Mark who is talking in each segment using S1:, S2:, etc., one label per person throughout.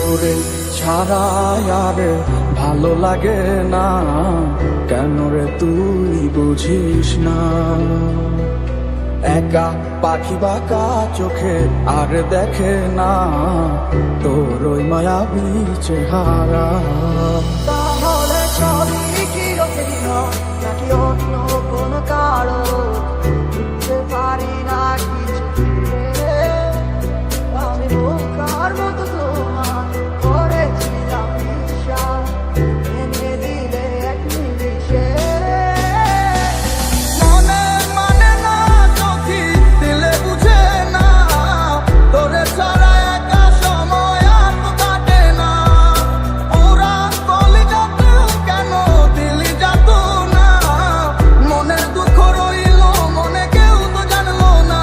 S1: তোরে ছাড়া আর ভালো লাগে না, কেন রে তুই বুঝিস না? একা পাখি বাঁকা চোখে আর দেখে না তোর ওই মায়াবী চেহারা।
S2: তাহলে সবই কি রকম নাকি অন্য কোন কারো বুঝতে পারি না কিছু। আমি বোকার মতো তোমার করেছিলাম বিশ্বাস, এনে দিলে এক নিমিষে।
S1: মনে মানে না চোখি দিলে বুঝে না, তোরে ছাড়া একা সময় আর তো কাটে না। ওরা কলিজাতেও কেন দিলি যাত না, মনের দুঃখ রইল মনে কেউ তো জানলো না।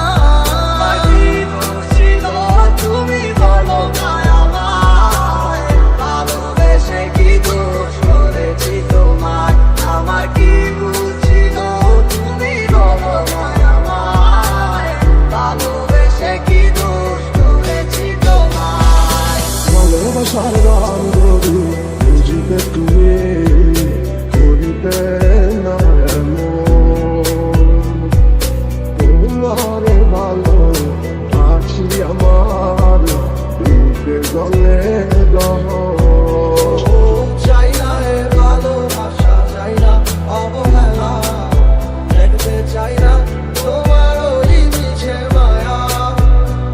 S2: তুমি বলো আমায়, ভালোবেসে কি দোষ করেছি তোমার? আমার কি বুঝছিল তুমি বলো আমায়, ভালোবেসে কি দোষ করেছি তোমার?
S3: ভালোবাসার গান ধরি বুঝিতে তুমি করিতে না তোমারে ভালো আছি আমার বুকের গলে গহ।
S1: চাই না রে ভালোবাসা, চাই না অবহেলা, দেখতে চাই না তোমার ওই মিছে মায়া।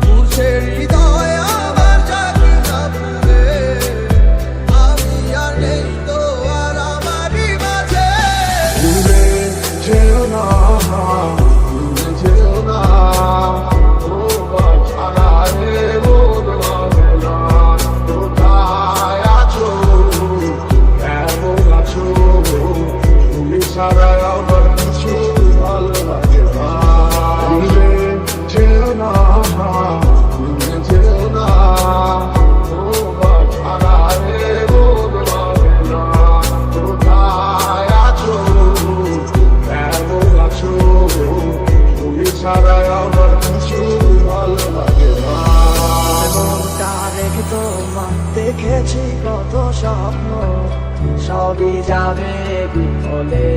S1: মুছে হৃদয় আবার জাগি না ভুলে, আমি আর নেই তো আর আমারই মাঝে।
S3: ভুলে যেও না, ভুলে যেও না, তোমার ছাড়া রে মন লাগে না। কোথায় আছো, কেমন আছো, তুমি ছাড়া আমার কিছু ভালো লাগে না। ভুলে যেও না, ভুলে যেও না, তোমার ছাড়া রে মন লাগে না। কোথায় আছো, কেমন আছো, তুমি ছাড়া আমার কিছু ভালো লাগে না।
S2: মনটা রেখে তোমার দেখেছি কত স্বপ্ন, সবই যাবে বিফলে।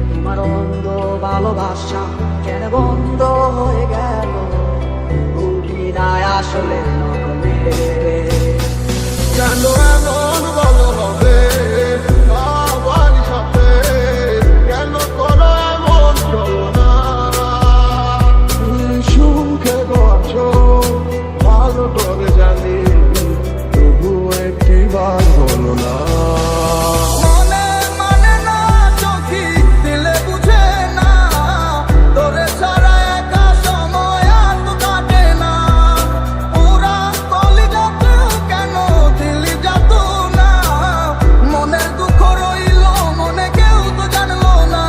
S2: তোমার অন্ধ ভালোবাসা কেন বন্ধ হয়ে গেল, ভুলি না আসলে নকলে।
S3: কেন এমন বলো হবে আমার সাথে, কেন করো এমন চলনা? সুখে আছো ভালো করে জানি, তবু একটি বার বলো না।
S1: মনে মানে না চোখি দিলে বুঝে না, তোরে ছাড়া একা সময় আর তো কাটে না। ওরা কলিজাতেও কেন দিলি যাত না, মনের দুঃখ রইল মনে কেউ তো জানলো না।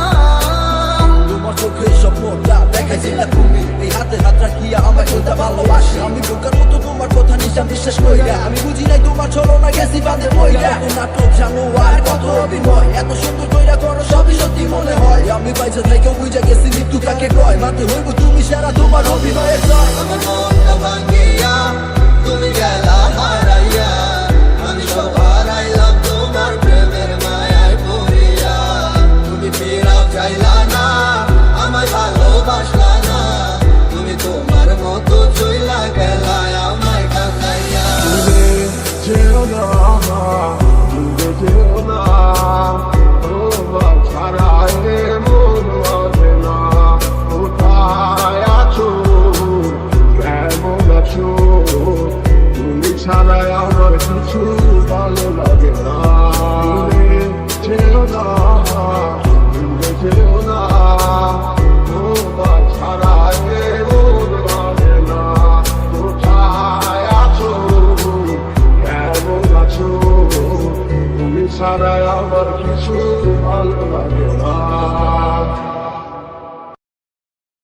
S4: তোমার চোখে স্বপ্নটা দেখাইছিলা তুমি, এই হাতে হাত রাখিয়া আমায় কইতা ভালোবাসি। আমি বোকার মতো তোমার কথা নিশান বিশ্বাস কইরা, আমি বুঝি নাই তোমার ছলনা গেছি বাদে বইরা। এত নাটক জানো আর কত অভিনয়, এত সুন্দর কইরা করো সবই সত্যি মনে হয়। আমি বাইজা থেকে বুঝা গেছি মৃত্যু কাকে কয়, মাতে হইব তুমি সারা তোমার অভিনয়ের জয়।
S1: আমার মনটা ভাঙিয়া তুমি গেলা হারাইয়া, আমি সব হারাইলাম তোমার প্রেমের মায়ায় পড়িয়া। তুমি ফিরাও চাইলা না, আমায় ভালোবাসলা না, তুমি তোমার মতো চইলা গেলা আমায় কাঁদাইয়া।
S3: ভুলে যেও না, ভুলে যেও না, তোমার ছাড়া রে মন লাগে না। কোথায় আছো, কেমন আছো,